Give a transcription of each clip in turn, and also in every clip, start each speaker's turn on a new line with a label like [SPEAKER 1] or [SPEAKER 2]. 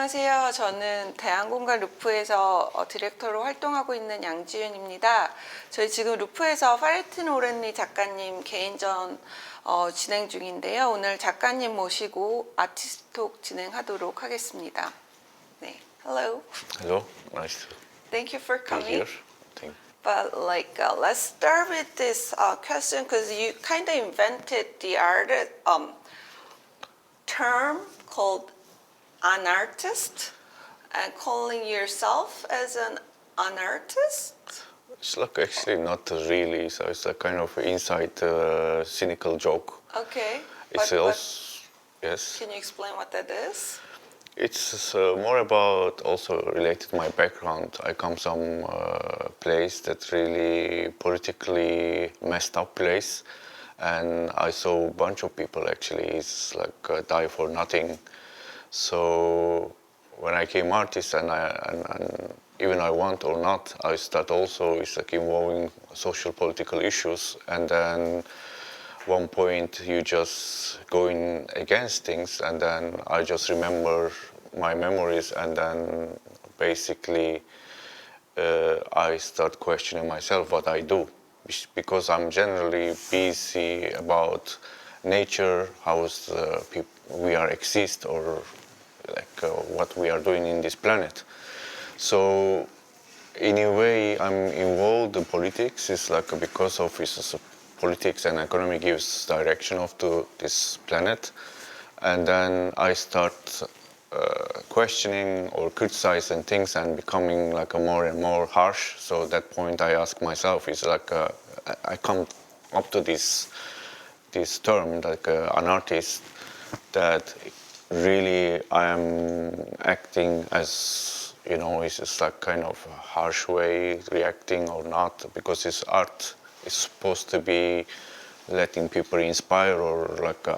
[SPEAKER 1] 안녕하세요. 저는 대안공간 루프에서 디렉터로 활동하고 있는 양지윤입니다. 저희 지금 루프에서 파레틴 오렌리 작가님 개인전 진행 중인데요. 오늘 작가님 모시고 아티스트 톡 진행하도록 하겠습니다. 네, hello.
[SPEAKER 2] Hello, nice to
[SPEAKER 1] Thank you for
[SPEAKER 2] be
[SPEAKER 1] coming.
[SPEAKER 2] here. Thank
[SPEAKER 1] But let's start with this question because you kind of invented the art term called Anartist and calling yourself as an Anartist?
[SPEAKER 2] It's like actually not really, so it's a kind of inside cynical joke.
[SPEAKER 1] Okay.
[SPEAKER 2] It's
[SPEAKER 1] But
[SPEAKER 2] also, yes,
[SPEAKER 1] can you explain what that is?
[SPEAKER 2] it's more about also related to my background. I come from place that really politically messed up place, and I saw a bunch of people actually it's like die for nothing. So when I came artist and even I want or not, I start also it's like involving social political issues, and then one point you just going against things, and then I just remember my memories, and then basically I start questioning myself what I do, because I'm generally busy about nature, how we are exist, or like what we are doing in this planet. So in a way I'm involved in politics. It's like because of this politics and economy gives direction of to this planet, and then I start questioning or criticizing things and becoming like a more and more harsh. So at that point I ask myself, is like I come up to this term like an artist, that really I am acting as, you know, it's just like kind of a harsh way reacting or not, because it's art is supposed to be letting people inspire, or like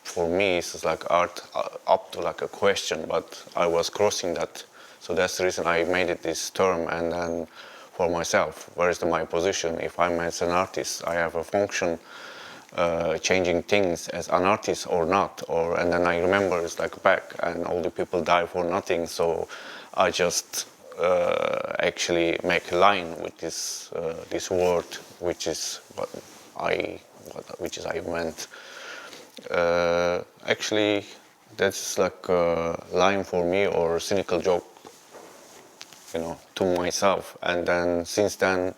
[SPEAKER 2] for me it's like art up to like a question, but I was crossing that. So that's the reason I made it this term. And then for myself, where is my position? If I'm as an artist, I have a function changing things as an artist or not, and then I remember it's like back and all the people die for nothing, so I just actually make a line with this word, which is what I meant. Actually that's like a line for me, or cynical joke, you know, to myself. And then since then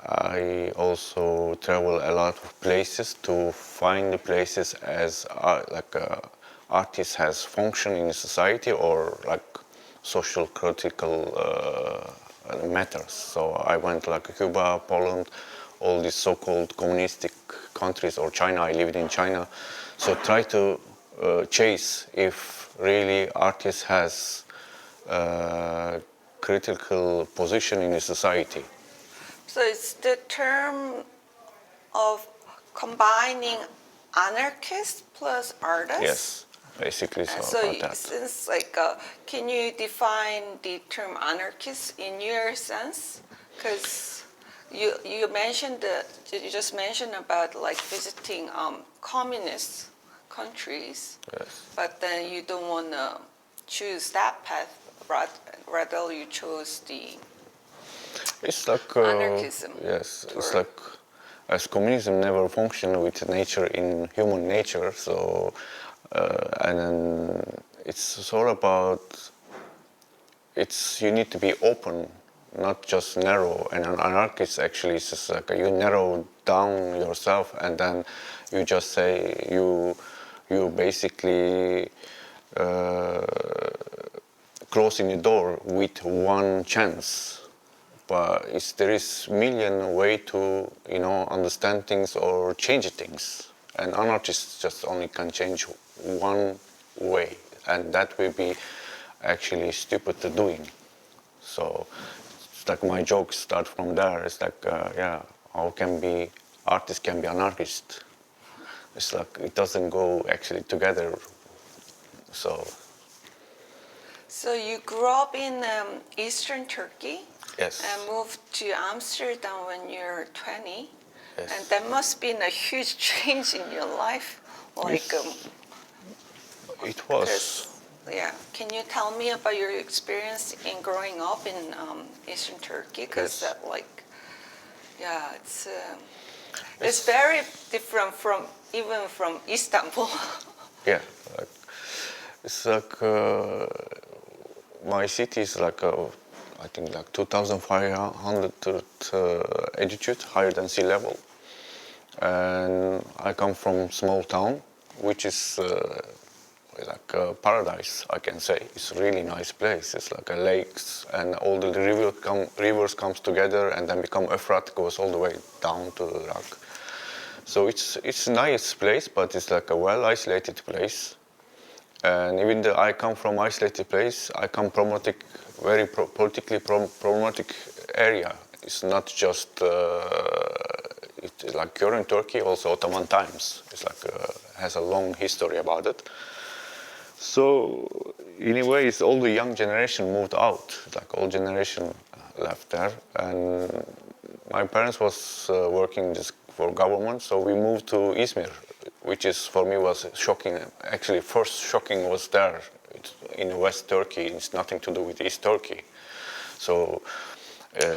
[SPEAKER 2] I also travel a lot of places to find the places as like artist has function in society, or like social critical matters. So I went like Cuba, Poland, all these so-called communistic countries, or China. I lived in China, so try to chase if really artist has critical position in a society.
[SPEAKER 1] So it's the term of combining anarchist plus artist?
[SPEAKER 2] Yes, basically so
[SPEAKER 1] So
[SPEAKER 2] about that.
[SPEAKER 1] since like, can you define the term anarchist in your sense? Because you mentioned you just mentioned about like visiting communist countries,
[SPEAKER 2] Yes.
[SPEAKER 1] but then you don't want to choose that path. Rather, you chose the
[SPEAKER 2] It's like
[SPEAKER 1] anarchism.
[SPEAKER 2] yes, it's like as communism never functioned with nature in human nature. So and then it's all about you need to be open, not just narrow. And an anarchist actually is just like you narrow down yourself, and then you just say you basically closing the door with one chance. But there is million way to, you know, understand things or change things, and an artist just only can change one way, and that will be actually stupid to doing. So it's like my jokes start from there. It's like yeah, how can be artist can be an artist? It's like it doesn't go actually together.
[SPEAKER 1] So you grew up in Eastern Turkey?
[SPEAKER 2] Yes.
[SPEAKER 1] And moved to Amsterdam when you're 20.
[SPEAKER 2] Yes.
[SPEAKER 1] And that must have been a huge change in your life. Like,
[SPEAKER 2] It was.
[SPEAKER 1] Because, yeah, can you tell me about your experience in growing up in Eastern Turkey? Because,
[SPEAKER 2] Yes.
[SPEAKER 1] yeah, it's very different from even from Istanbul.
[SPEAKER 2] Yeah, like, it's like my city is like I think like 2,500 altitude, higher than sea level, and I come from small town, which is like a paradise, I can say. It's a really nice place. It's like a lakes, and all the rivers comes together, and then become Efrat goes all the way down to Iraq. So it's a nice place, but it's like a well isolated place. And even though I come from isolated place, I come from a very politically problematic area. It's not just it's like current Turkey, also Ottoman times. It's like has a long history about it. So in a way, it's all the young generation moved out. Like all generation left there, and my parents was working this for government, so we moved to Izmir, which is for me was shocking. Actually, first shocking was there in West Turkey. It's nothing to do with East Turkey. So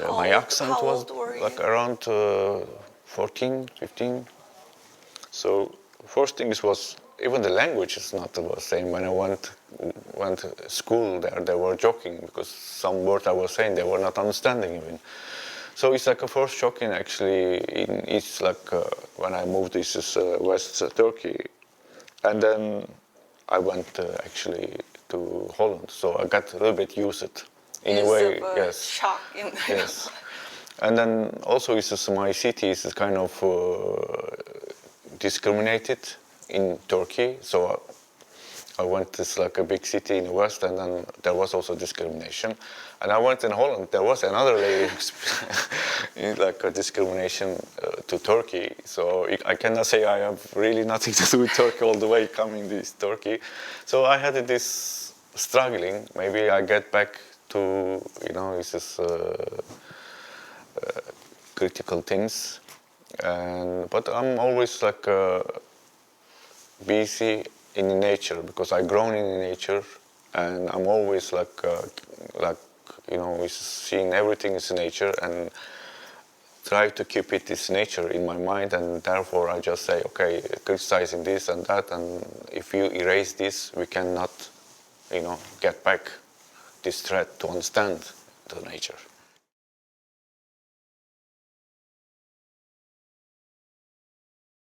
[SPEAKER 2] my accent
[SPEAKER 1] how
[SPEAKER 2] was
[SPEAKER 1] old were you?
[SPEAKER 2] like around 14, 15. So first things was even the language is not the same. When I went to school there, they were joking because some word I was saying they were not understanding even. So it's like a first shocking actually. It's like when I moved, this is West Turkey, and then I went actually to Holland. So I got a little bit used it in a way. Yes.
[SPEAKER 1] Shock in
[SPEAKER 2] Yes. And then also it's just my city is kind of discriminated in Turkey. So I went to like a big city in the west, and then there was also discrimination. And I went in Holland. There was another layer, like a discrimination to Turkey. So I cannot say I have really nothing to do with Turkey all the way coming to Turkey. So I had this struggling. Maybe I get back to it's just critical things. But I'm always like busy in nature because I grown in nature, and I'm always like seeing everything is nature and try to keep it this nature in my mind, and therefore I just say okay, criticizing this and that, and if you erase this, we cannot get back this thread to understand the nature.